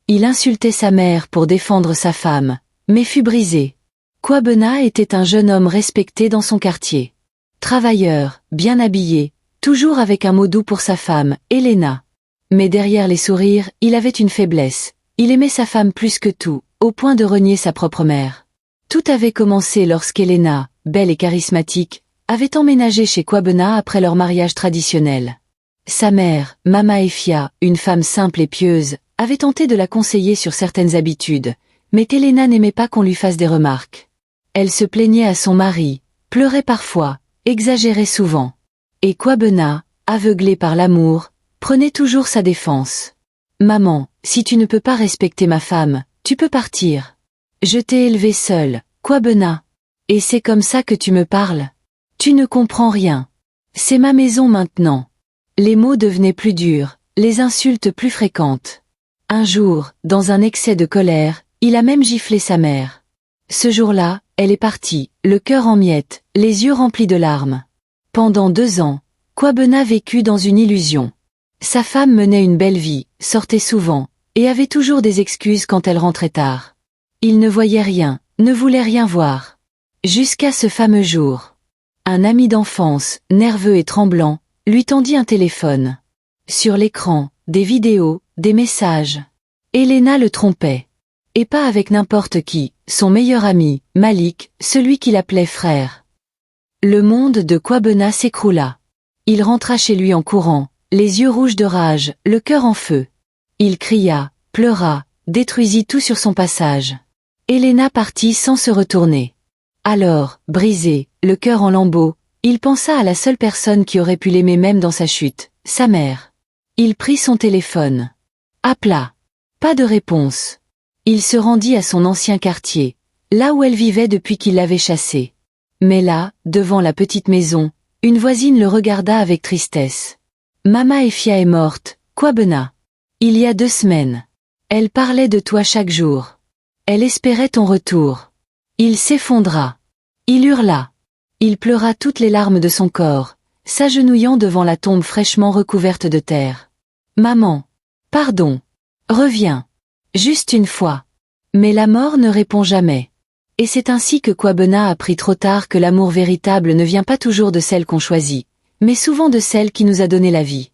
Il insultait sa mère pour défendre sa femme, mais fut brisé. Kwabena était un jeune homme respecté dans son quartier. Travailleur, bien habillé, toujours avec un mot doux pour sa femme, Elena. Mais derrière les sourires, il avait une faiblesse. Il aimait sa femme plus que tout, au point de renier sa propre mère. Tout avait commencé lorsqu'Elena, belle et charismatique, avait emménagé chez Kwabena après leur mariage traditionnel. Sa mère, Mama Efia, une femme simple et pieuse, avait tenté de la conseiller sur certaines habitudes, mais Elena n'aimait pas qu'on lui fasse des remarques. Elle se plaignait à son mari, pleurait parfois, exagérait souvent. Et Kwabena, aveuglé par l'amour, prenait toujours sa défense. « Maman, si tu ne peux pas respecter ma femme, tu peux partir. Je t'ai élevée seule, Kwabena. Et c'est comme ça que tu me parles? Tu ne comprends rien. C'est ma maison maintenant. » Les mots devenaient plus durs, les insultes plus fréquentes. Un jour, dans un excès de colère, il a même giflé sa mère. Ce jour-là, elle est partie, le cœur en miettes, les yeux remplis de larmes. Pendant 2 ans, Kwabena vécut dans une illusion. Sa femme menait une belle vie, sortait souvent, et avait toujours des excuses quand elle rentrait tard. Il ne voyait rien, ne voulait rien voir. Jusqu'à ce fameux jour. Un ami d'enfance, nerveux et tremblant, lui tendit un téléphone. Sur l'écran, des vidéos, des messages. Elena le trompait. Et pas avec n'importe qui, son meilleur ami, Malik, celui qu'il appelait frère. Le monde de Kwabena s'écroula. Il rentra chez lui en courant, les yeux rouges de rage, le cœur en feu. Il cria, pleura, détruisit tout sur son passage. Elena partit sans se retourner. Alors, brisé, le cœur en lambeaux, il pensa à la seule personne qui aurait pu l'aimer même dans sa chute, sa mère. Il prit son téléphone. Appela. Pas de réponse. Il se rendit à son ancien quartier, là où elle vivait depuis qu'il l'avait chassée. Mais là, devant la petite maison, une voisine le regarda avec tristesse. « Mama Efia est morte, Kwabena. Il y a 2 semaines. Elle parlait de toi chaque jour. Elle espérait ton retour. » Il s'effondra. Il hurla. Il pleura toutes les larmes de son corps, s'agenouillant devant la tombe fraîchement recouverte de terre. « Maman. Pardon. Reviens. Juste une fois. » Mais la mort ne répond jamais. Et c'est ainsi que Kwabena apprit trop tard que l'amour véritable ne vient pas toujours de celle qu'on choisit, mais souvent de celle qui nous a donné la vie.